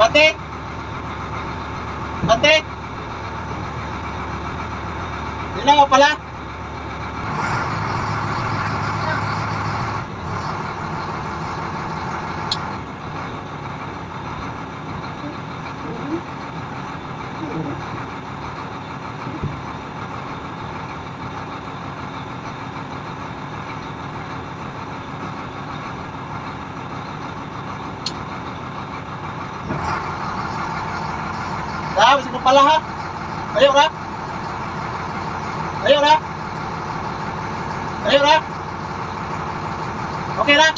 Batik! Batik! Dilaw pala! Masih mo pala ha? Ayaw na? Ayaw na? Ayaw na? Okay na?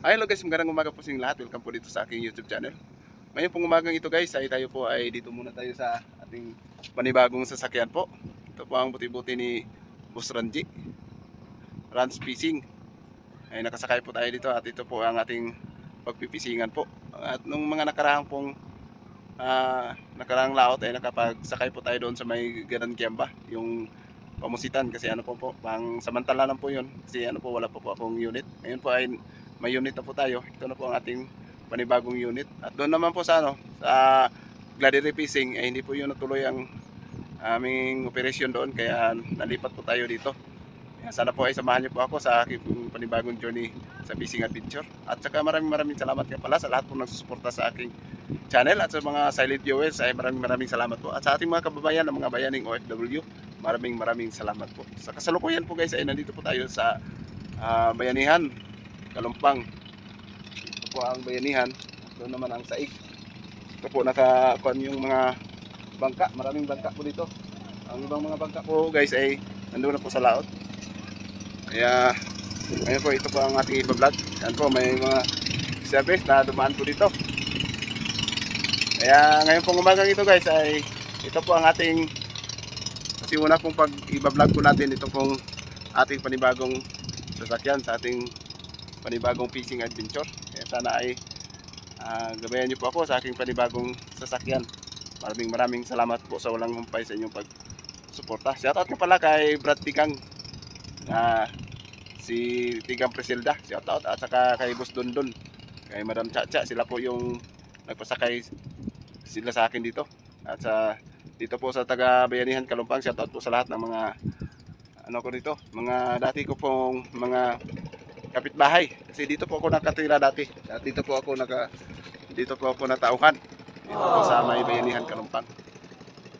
Hello guys, magandang umaga po sa inyong lahat. Welcome po dito sa aking YouTube channel. Ngayon pong umagang ito guys, ay tayo po ay dito muna tayo sa ating panibagong sasakyan po. Ito po ang buti-buti ni Boss Ranji, Rans Fishing. Ay nakasakay po tayo dito at ito po ang ating pagpipisingan po. At nung mga nakarang laot ay nakapagsakay po tayo doon sa may Garan Kiamba, yung pamusitan kasi ano po pang samantala lang po yun kasi ano po wala po akong unit. Ngayon po ay may unit na po tayo. Ito na po ang ating panibagong unit. At doon naman po sa sa Gladiator Fishing ay hindi po yun natuloy ang aming operasyon doon kaya nalipat po tayo dito. Kaya sana po ay samahan niyo po ako sa aking panibagong journey sa fishing adventure. At saka maraming salamat nga pala sa lahat po nagsusuporta sa aking channel at sa mga silent viewers ay maraming salamat po. At sa ating mga kababayan ng mga bayaning OFW, maraming salamat po. Sa kasalukuyan po guys ay nandito po tayo sa Bayanihan, Kalumpang. Ito po ang Bayanihan. Doon naman ang Saig. Ito po nakakuan yung mga bangka. Maraming bangka po dito. Ang ibang mga bangka po guys ay nandoon na po sa laot. Kaya ngayon po ito po ang ating iba-vlog. Yan po may mga service na dumaan po dito. Kaya ngayon pong umagang ito guys ay ito po ang ating kasi una pong pag iba-vlog po natin ito pong ating panibagong sasakyan sa ating panibagong fishing adventure. Kaya sana ay gabayan niyo po ako sa aking panibagong sasakyan. Maraming salamat po sa walang humpay sa inyong pagsuporta. Shoutout ko pala kay Brad Tigang, si Tigang Presilda, shoutout, at saka kay Boss Dondon, kay Madam Chacha. Sila po yung nagpasakay sila sa akin dito. At sa dito po sa taga Bayanihan, Kalumpang, shoutout po sa lahat ng mga ano ko dito, mga dati ko pong mga kapitbahay kasi dito po ako nakatira dati. At dito po ako natauhan. Dito po sa may Bayanihan, Kalumpang.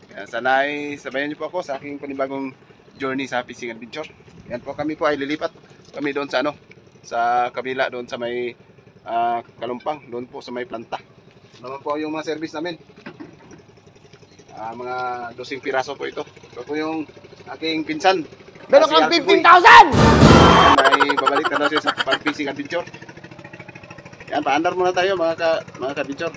Kaya sana ay sabayan niyo po ako sa aking panibagong journey sa fishing adventure. Yan po, kami po ay lilipat kami doon sa sa kabila doon sa may Kalumpang, doon po sa may planta. Naman po yung mga service namin. Mga 12 piraso po ito. Ito po yung aking pinsan. Meron kang 15,000! May babalik na daw siya sa pag-fishing adventure. Yan, paandar muna tayo mga ka-adventure.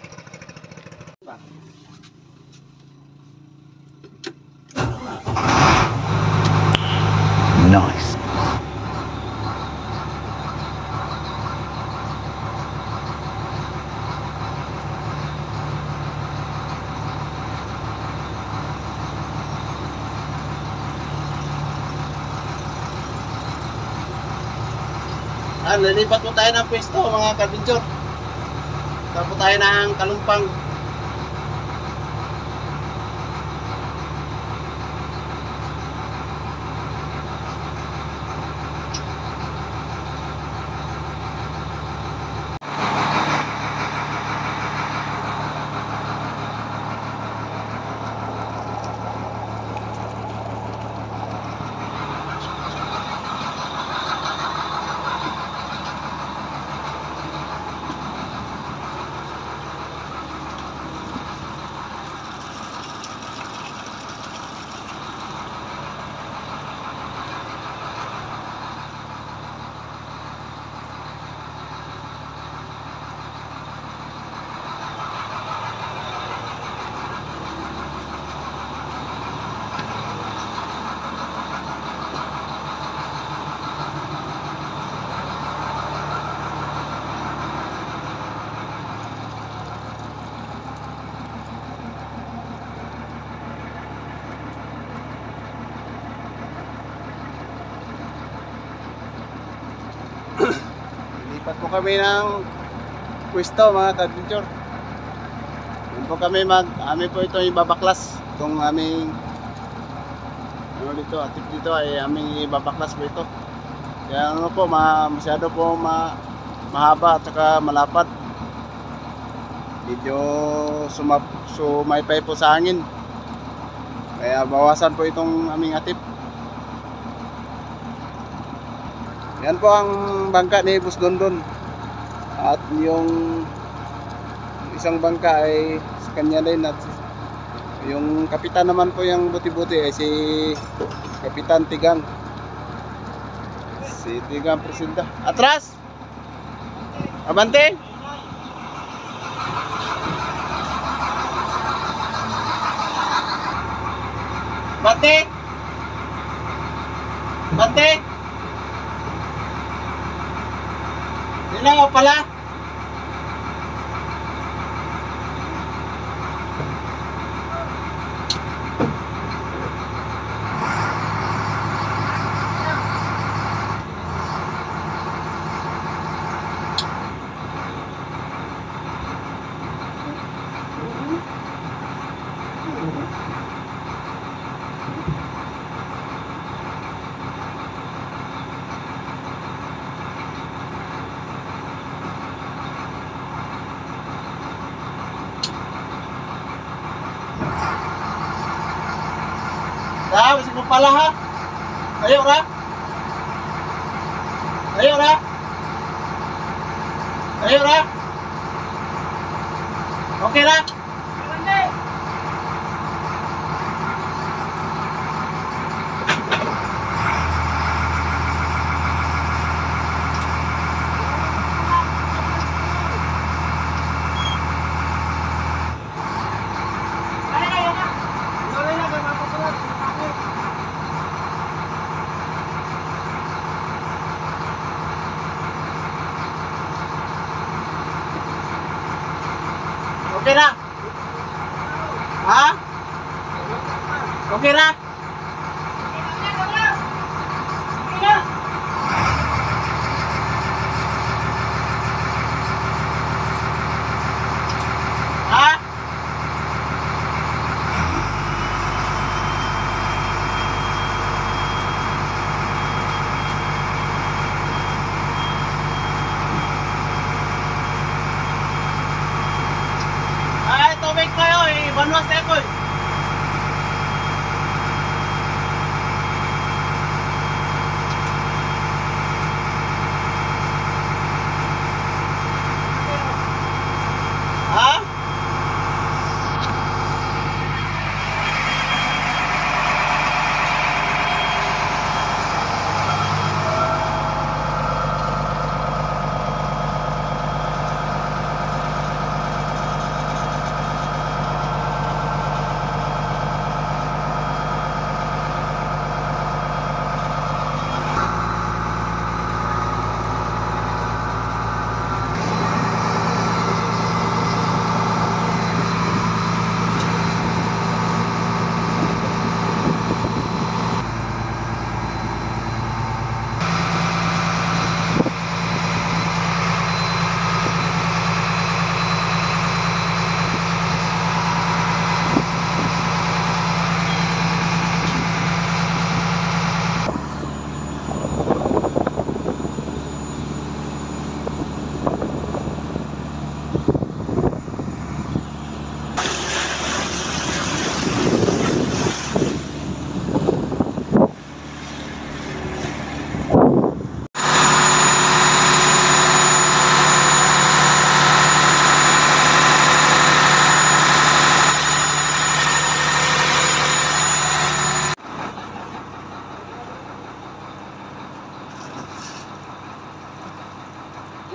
Nice. Lilipat po tayo ng pwesto mga ka-adventure. Tapos po tayo ng Kalumpang. Lipat po kami ng pwesto mga ka-adventure. Doon po kami amin po ito yung babaklas. Itong aming ano dito, atip dito ay aming ibabaklas po ito. Kaya ano po, masyado po mahaba at saka malapad. Medyo sumaypay po sa hangin. Kaya bawasan po itong aming atip. Yan po ang bangka ni Boss Dondon. At yung isang bangka ay sa kanya din. At yung kapitan naman po yung buti-buti ay si Kapitan Tigang. Si Tigang Presinda. Atras! Abante! Bante! Bante! Dilaw pala! Masih mo pala ha? Ayo ra? Ayo ra? Ayo ra? Okay ra? Okay na? Ha? Okay na? Ha? Ay, tubig kayo eh. Banwas ako eh. Ha?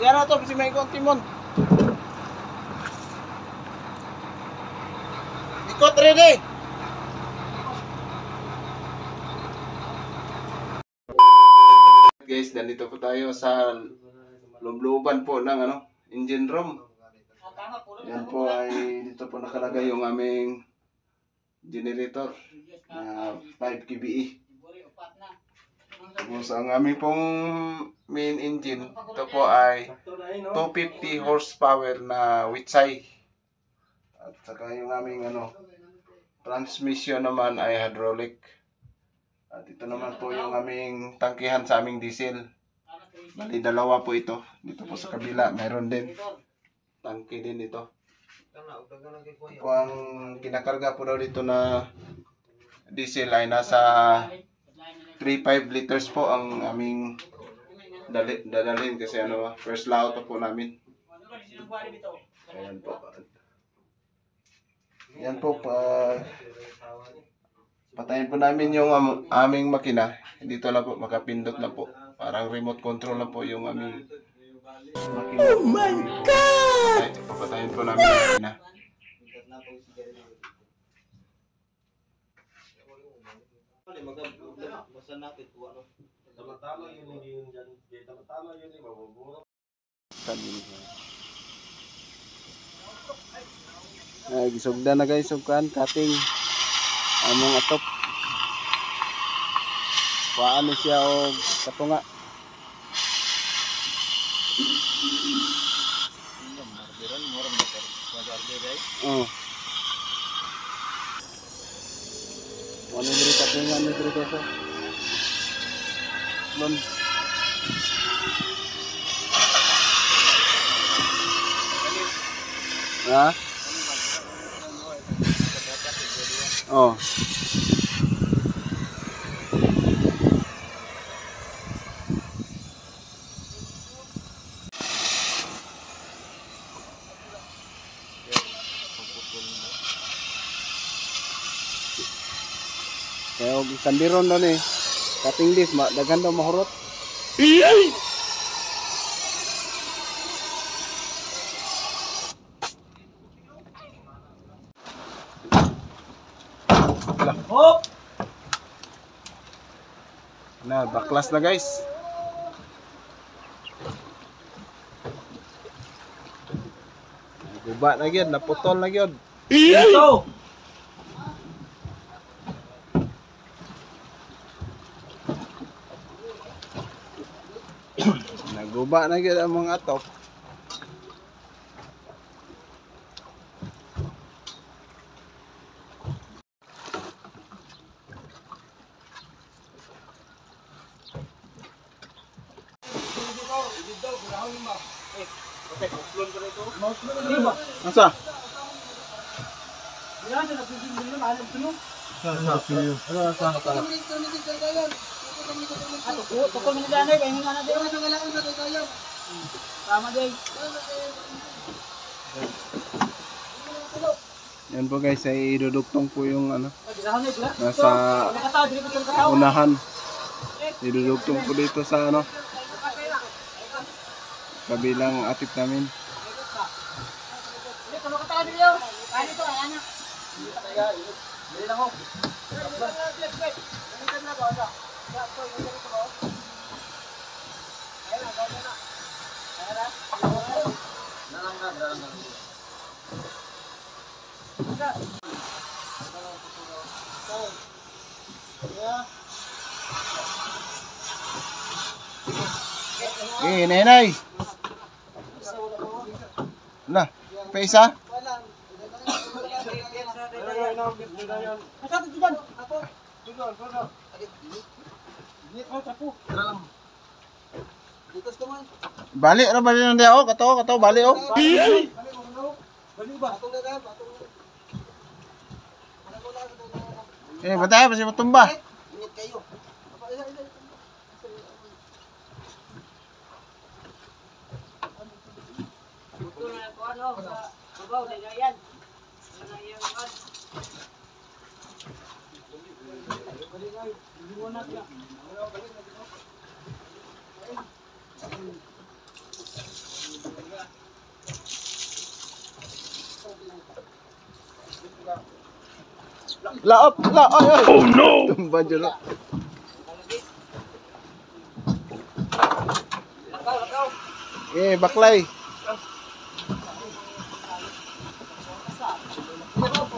Yan na to, kasi may ikot timon. Ikot ready. Guys, nandito po tayo sa loob-looban po ng engine room. Yan po ay dito po nakalagay yung aming generator na 5 kVA. Tapos ang aming pong main engine, ito po ay 250 horsepower na Witsai. At saka yung aming transmission naman ay hydraulic. At ito naman po yung aming tangkihan sa aming diesel. Bali, dalawa po ito. Dito po sa kabila, mayroon din. Tangke din ito. Ito po ang kinakarga po daw dito na diesel ay nasa 3.5 liters po ang aming dadalhin kasi first layout po namin. Ayan po. Yan po, patayin po namin yung aming makina. Dito lang po, makapindot na po. Parang remote control na po yung aming makina. Oh my God! Papatayin po namin yung makina. Ay, gisugda na guys, sugkan, cutting among atop. Paano siya og katunga. Oh. Ano diri katunga ni diri ko. Lon. Ha? Oh. Kaya og kandiron daw ni cutting this daghan daw mahurot. Hop! Na, baklas na guys. Guba na gyud, naputol na gyud. Ito! Naguba na gyud ang mga atop. Asa? Yan po guys, ay idudugtong po yung nasa unahan. Idudugtong po dito sa kabilang atip namin. Eh, nenay. Lah, pesa? Balik na balik nang dia katawa balik oh. Eh, batay masih matumba. La, ay. Oh no. Tumba jero. Eh, baklay.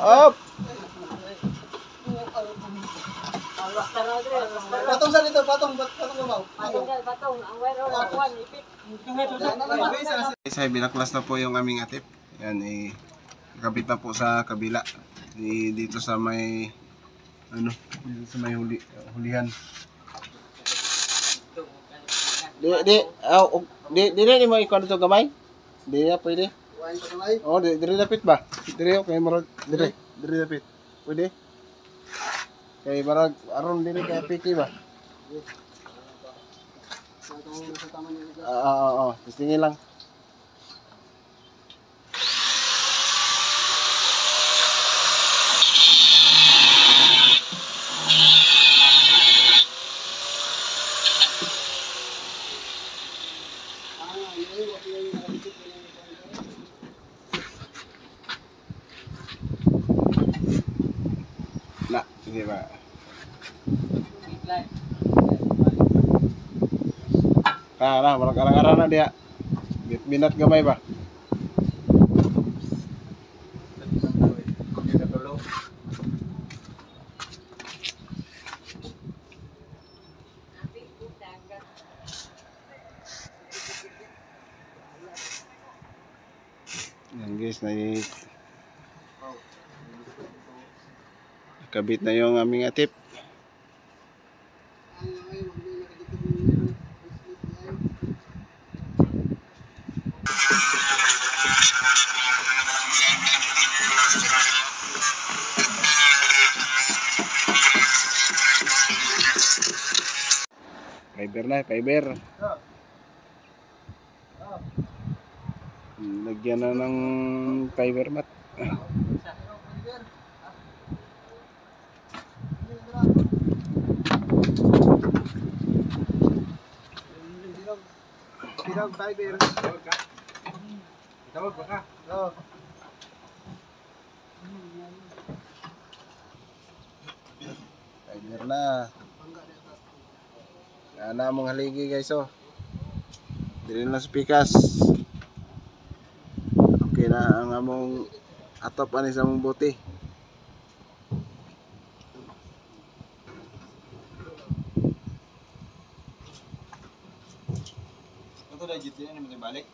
Up. Patong sa dito, patong gabaw. Guys, ay binaklas na po yung aming atip. Yan, kabit na po sa kabila. Dito sa may dito sa may hulihan. Di mo ikaw dito gamay? Di na pwede. Oh, diri dapit ba? Diri okay marag diri dapit. Pwede? Kay marag aron diri kay piki ba? Oo, tingin lang. Na, sige ba? Marag arang-arang na dia. Minat gamay ba? Yan guys, kabit na yung aming atip. Fiber na, fiber. Lagyan na ng fiber mat. Tinawag fiber. Tawag ba ka? Oo. Fiber na. Ana mong haligi guys oh. Dili na sa pikas. Okay na ang among atop ani sa among bote. Ito na jit yan may balik.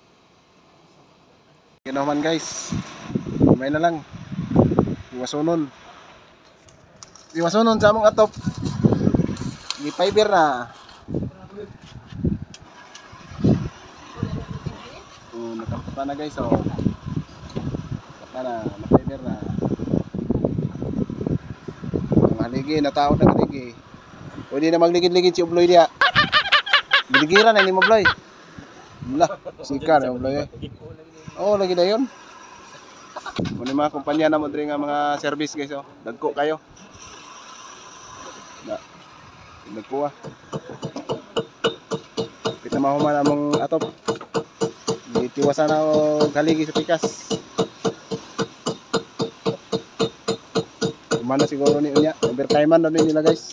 Ginaman guys. May na lang. Iwasunon sa among atop. Di fiber na. Nakapata na guys oh. Na-fiber na. Ang haligi, nataon na haligi. Pwede na magligid-ligid si Ubloy diya. Biligiran na ni Ubloy. Wala, sika na Ubloy eh. Oo, lagi na yun. Muna mga kumpanya na mo diri nga mga service guys oh. Dagko kayo. Dagko ah. Kita mahuman among atop. Itiwasan na o haligi sa pikas. Kumana siguro ni unya. Overtime na nila guys.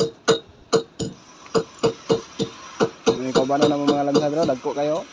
Kung ikaw ba na ng mga lansad, dagko kayo.